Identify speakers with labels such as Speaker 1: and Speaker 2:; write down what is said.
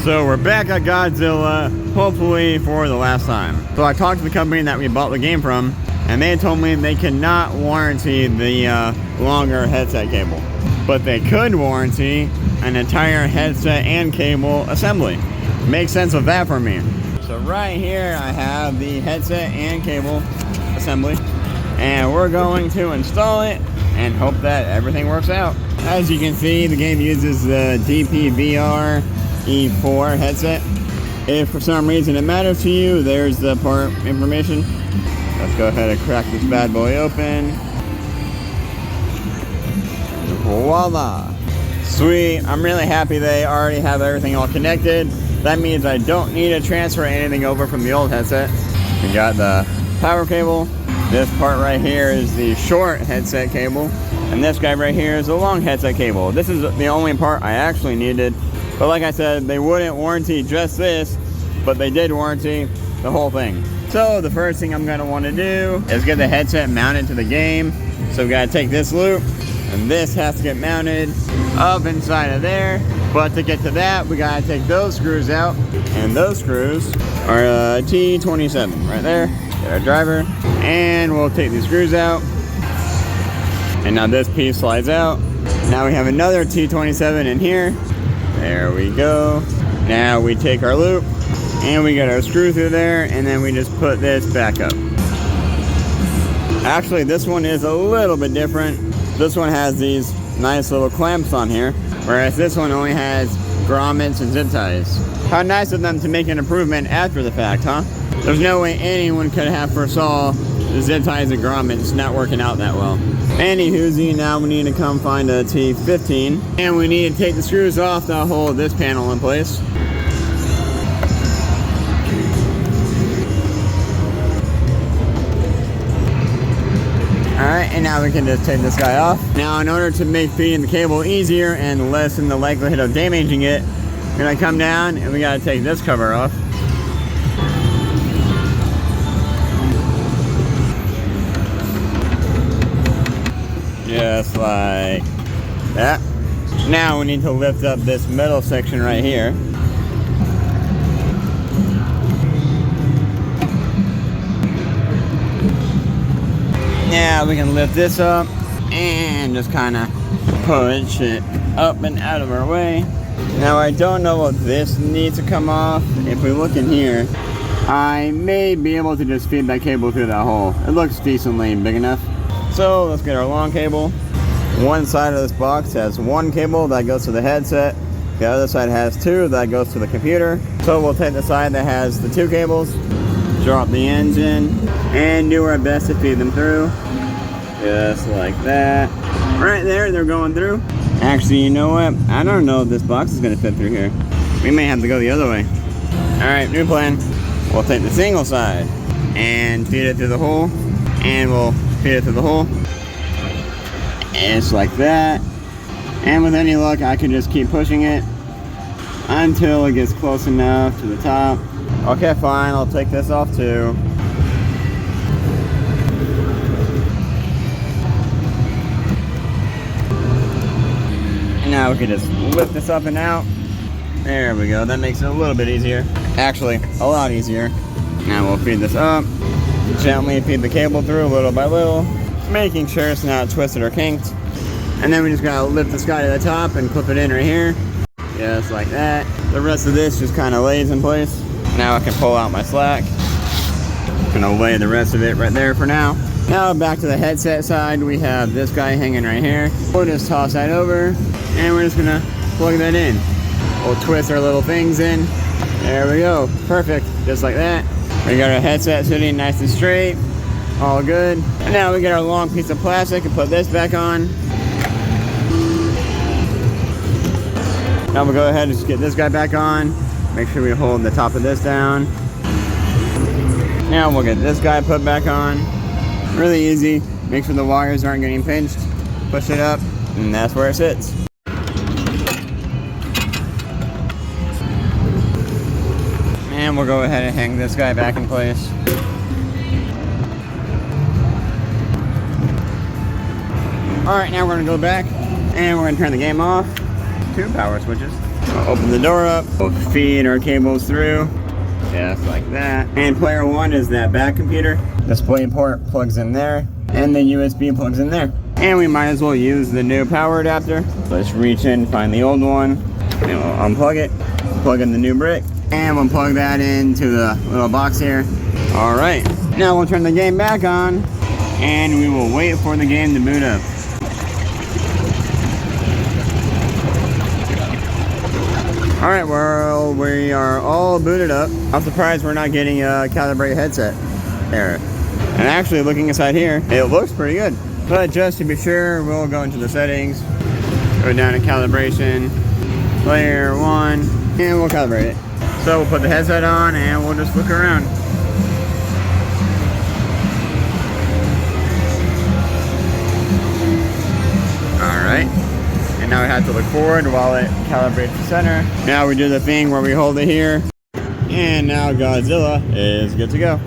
Speaker 1: So we're back at Godzilla, hopefully for the last time. So I talked to the company that we bought the game from, and they told me they cannot warranty the longer headset cable. But they could warranty an entire headset and cable assembly. Makes sense with that for me. So right here I have the headset and cable assembly, and we're going to install it and hope that everything works out. As you can see, the game uses the DPVR E4 headset. If for some reason it matters to you, there's the part information. Let's go ahead and crack this bad boy open. Voila! Sweet, I'm really happy they already have everything all connected. That means I don't need to transfer anything over from the old headset. We got the power cable. This part right here is the short headset cable. And this guy right here is the long headset cable. This is the only part I actually needed. But like I said, they wouldn't warranty just this, but they did warranty the whole thing. So the first thing I'm going to want to do is get the headset mounted to the game. So we got to take this loop, and this has to get mounted up inside of there. But to get to that, we got to take those screws out, and those screws are T27 right there. Get our driver, and we'll take these screws out. And now this piece slides out. Now we have another T27 in here. There we go. Now we take our loop and we get our screw through there, and then we just put this back up. Actually, this one is a little bit different. This one has these nice little clamps on here, whereas this one only has grommets and zip ties. How nice of them to make an improvement after the fact, huh? There's no way anyone could have foresaw the zip ties and grommets not working out that well. Anywhoosie, now we need to come find a T15, and we need to take the screws off to hold this panel in place. Alright, and now we can just take this guy off. Now, in order to make feeding the cable easier and lessen the likelihood of damaging it, we're gonna come down and we gotta take this cover off. Just like that. Now we need to lift up this metal section right here. Now we can lift this up and just kind of push it up and out of our way. Now I don't know what this needs to come off. If we look in here, I may be able to just feed that cable through that hole. It looks decently big enough. So let's get our long cable. One side of this box has one cable that goes to the headset. The other side has two that goes to the computer. So we'll take the side that has the two cables, drop the ends in, and do our best to feed them through. Just like that. Right there, they're going through. Actually, you know what? I don't know if this box is gonna fit through here. We may have to go the other way. All right, new plan. We'll take the single side and feed it through the hole, and we'll feed it through the hole. And it's like that. And with any luck, I can just keep pushing it until it gets close enough to the top. Okay, fine, I'll take this off too. And now we can just lift this up and out. There we go, that makes it a little bit easier. Actually, a lot easier. Now we'll feed this up. Gently feed the cable through little by little, making sure it's not twisted or kinked. And then we just gotta lift this guy to the top and clip it in right here. Just like that. The rest of this just kind of lays in place. Now I can pull out my slack. Gonna lay the rest of it right there for now. Now back to the headset side, we have this guy hanging right here. We'll just toss that over, and we're just gonna plug that in. We'll twist our little things in. There we go, perfect, just like that. We got our headset sitting nice and straight, all good. And now we get our long piece of plastic and put this back on. Now we'll go ahead and just get this guy back on. Make sure we hold the top of this down. Now we'll get this guy put back on. Really easy. Make sure the wires aren't getting pinched. Push it up, and that's where it sits. And we'll go ahead and hang this guy back in place. Alright, now we're going to go back and we're going to turn the game off. 2 power switches. I'll open the door up. We'll feed our cables through. Just like that. And player 1 is that back computer. Display port plugs in there. And the USB plugs in there. And we might as well use the new power adapter. Let's reach in, find the old one. And we'll unplug it. Plug in the new brick. And we'll plug that into the little box here. Alright. Now we'll turn the game back on. And we will wait for the game to boot up. Alright, well, we are all booted up. I'm surprised we're not getting a calibrate headset error. And actually, looking inside here, it looks pretty good. But just to be sure, we'll go into the settings, go down to calibration, player 1, and we'll calibrate it. So we'll put the headset on and we'll just look around. Alright. And now we have to look forward while it calibrates the center. Now we do the thing where we hold it here. And now Godzilla is good to go.